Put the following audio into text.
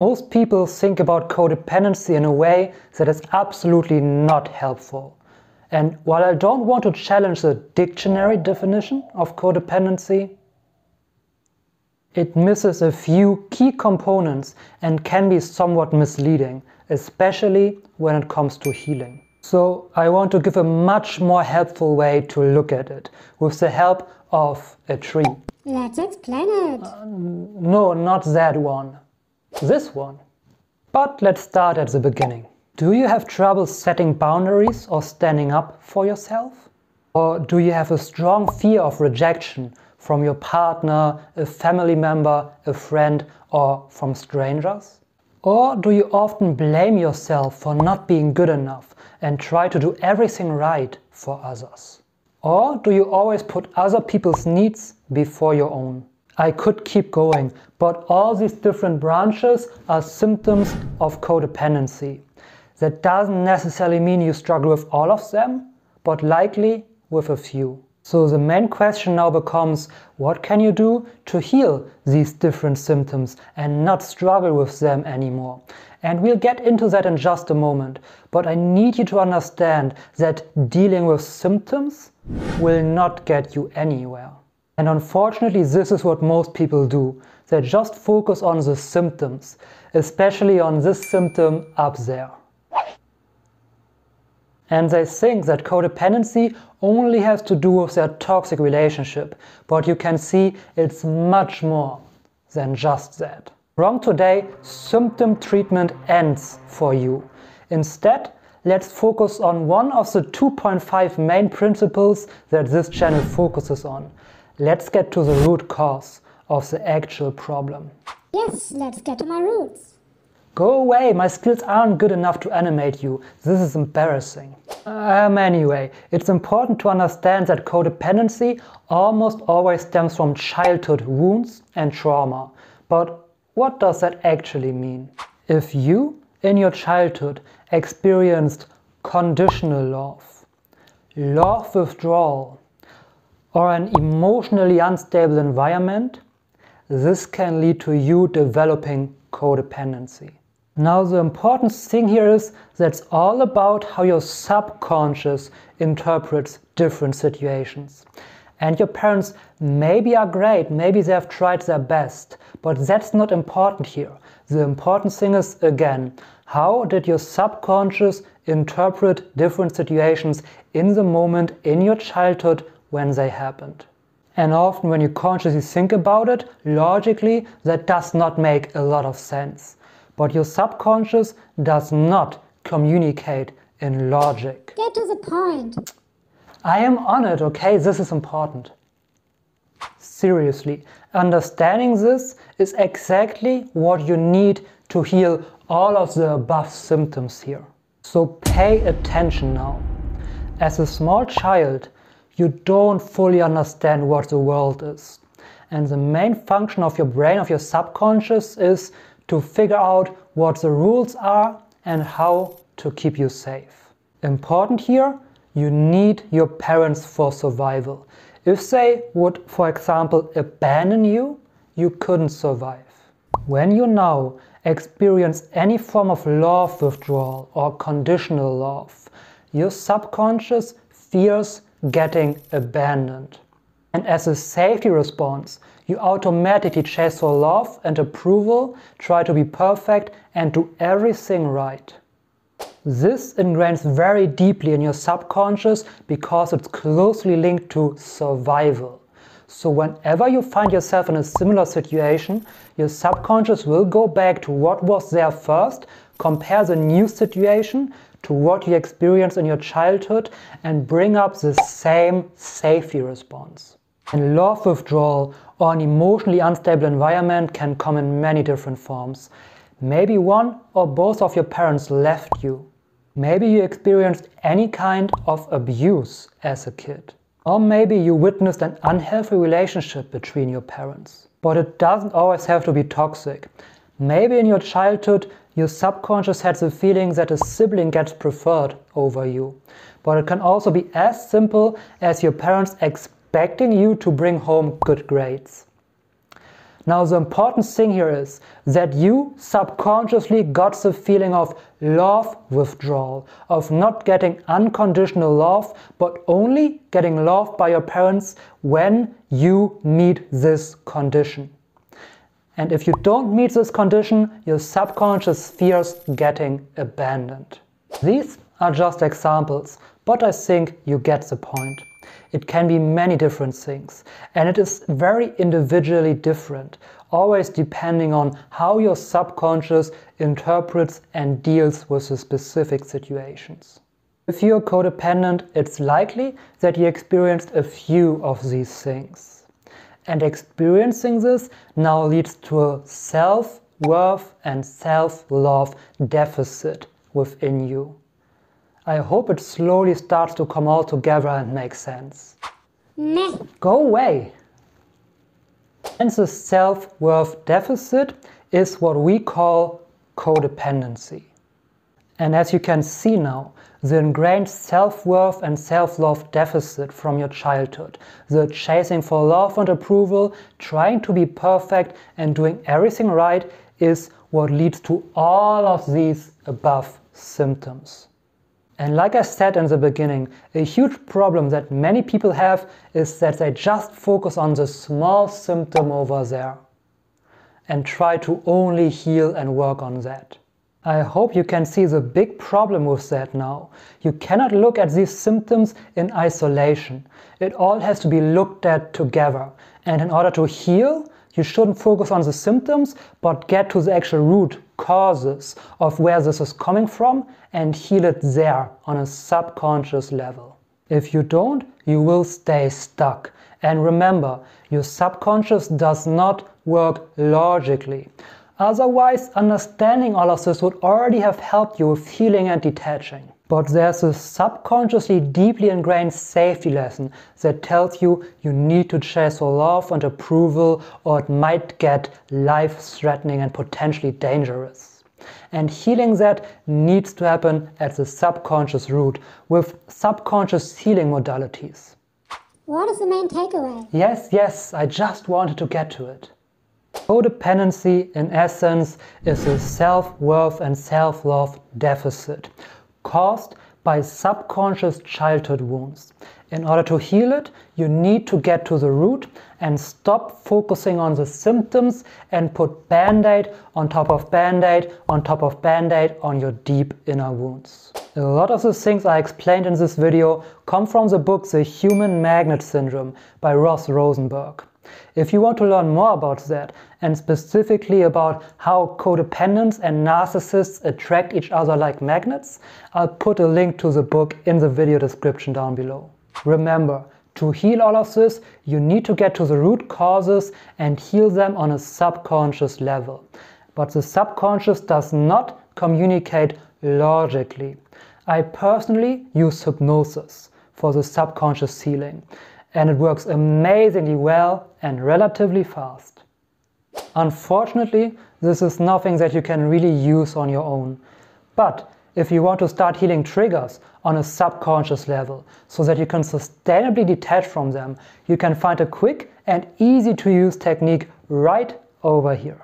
Most people think about codependency in a way that is absolutely not helpful. And while I don't want to challenge the dictionary definition of codependency, it misses a few key components and can be somewhat misleading, especially when it comes to healing. So I want to give a much more helpful way to look at it, with the help of a tree. Let's explain it. No, not that one. This one. But let's start at the beginning. Do you have trouble setting boundaries or standing up for yourself? Or do you have a strong fear of rejection from your partner, a family member, a friend, or from strangers? Or do you often blame yourself for not being good enough and try to do everything right for others? Or do you always put other people's needs before your own? I could keep going, but all these different branches are symptoms of codependency. That doesn't necessarily mean you struggle with all of them, but likely with a few. So the main question now becomes, what can you do to heal these different symptoms and not struggle with them anymore? And we'll get into that in just a moment, but I need you to understand that dealing with symptoms will not get you anywhere. And unfortunately, this is what most people do. They just focus on the symptoms, especially on this symptom up there. And they think that codependency only has to do with their toxic relationship, but you can see it's much more than just that. From today, symptom treatment ends for you. Instead, let's focus on one of the 2.5 main principles that this channel focuses on. Let's get to the root cause of the actual problem. Yes, let's get to my roots. Go away, my skills aren't good enough to animate you. This is embarrassing. Anyway, it's important to understand that codependency almost always stems from childhood wounds and trauma. But what does that actually mean? If you, in your childhood, experienced conditional love withdrawal, or an emotionally unstable environment, this can lead to you developing codependency. Now the important thing here is that's all about how your subconscious interprets different situations. And your parents maybe are great, maybe they have tried their best, but that's not important here. The important thing is, again, how did your subconscious interpret different situations in the moment in your childhood when they happened? And often when you consciously think about it, logically, that does not make a lot of sense. But your subconscious does not communicate in logic. Get to the point. I am on it, okay? This is important. Seriously, understanding this is exactly what you need to heal all of the above symptoms here. So pay attention now. As a small child, you don't fully understand what the world is. And the main function of your brain, of your subconscious, is to figure out what the rules are and how to keep you safe. Important here, you need your parents for survival. If they would, for example, abandon you, you couldn't survive. When you now experience any form of love withdrawal or conditional love, your subconscious fears getting abandoned. And as a safety response, you automatically chase for love and approval, try to be perfect and do everything right. This ingrains very deeply in your subconscious because it's closely linked to survival. So whenever you find yourself in a similar situation, your subconscious will go back to what was there first, compare the new situation to what you experienced in your childhood and bring up the same safety response. And love withdrawal or an emotionally unstable environment can come in many different forms. Maybe one or both of your parents left you. Maybe you experienced any kind of abuse as a kid. Or maybe you witnessed an unhealthy relationship between your parents. But it doesn't always have to be toxic. Maybe in your childhood your subconscious had the feeling that a sibling gets preferred over you. But it can also be as simple as your parents expecting you to bring home good grades. Now the important thing here is that you subconsciously got the feeling of love withdrawal, of not getting unconditional love, but only getting loved by your parents when you meet this condition. And if you don't meet this condition, your subconscious fears getting abandoned. These are just examples, but I think you get the point. It can be many different things, and it is very individually different, always depending on how your subconscious interprets and deals with the specific situations. If you're codependent, it's likely that you experienced a few of these things. And experiencing this now leads to a self-worth and self-love deficit within you. I hope it slowly starts to come all together and make sense. Meh. Go away! And the self-worth deficit is what we call codependency. And as you can see now, the ingrained self-worth and self-love deficit from your childhood, the chasing for love and approval, trying to be perfect and doing everything right, is what leads to all of these above symptoms. And like I said in the beginning, a huge problem that many people have is that they just focus on the small symptom over there and try to only heal and work on that. I hope you can see the big problem with that now. You cannot look at these symptoms in isolation. It all has to be looked at together. And in order to heal, you shouldn't focus on the symptoms, but get to the actual root causes of where this is coming from and heal it there on a subconscious level. If you don't, you will stay stuck. And remember, your subconscious does not work logically. Otherwise, understanding all of this would already have helped you with healing and detaching. But there's a subconsciously deeply ingrained safety lesson that tells you you need to chase for love and approval, or it might get life-threatening and potentially dangerous. And healing that needs to happen at the subconscious root with subconscious healing modalities. What is the main takeaway? Yes, I just wanted to get to it. Codependency, in essence, is a self-worth and self-love deficit caused by subconscious childhood wounds. In order to heal it, you need to get to the root and stop focusing on the symptoms and put Band-Aid on top of Band-Aid on top of Band-Aid on your deep inner wounds. A lot of the things I explained in this video come from the book The Human Magnet Syndrome by Ross Rosenberg. If you want to learn more about that, and specifically about how codependents and narcissists attract each other like magnets, I'll put a link to the book in the video description down below. Remember, to heal all of this, you need to get to the root causes and heal them on a subconscious level. But the subconscious does not communicate logically. I personally use hypnosis for the subconscious healing, and it works amazingly well and relatively fast. Unfortunately, this is nothing that you can really use on your own. But if you want to start healing triggers on a subconscious level so that you can sustainably detach from them, you can find a quick and easy to use technique right over here.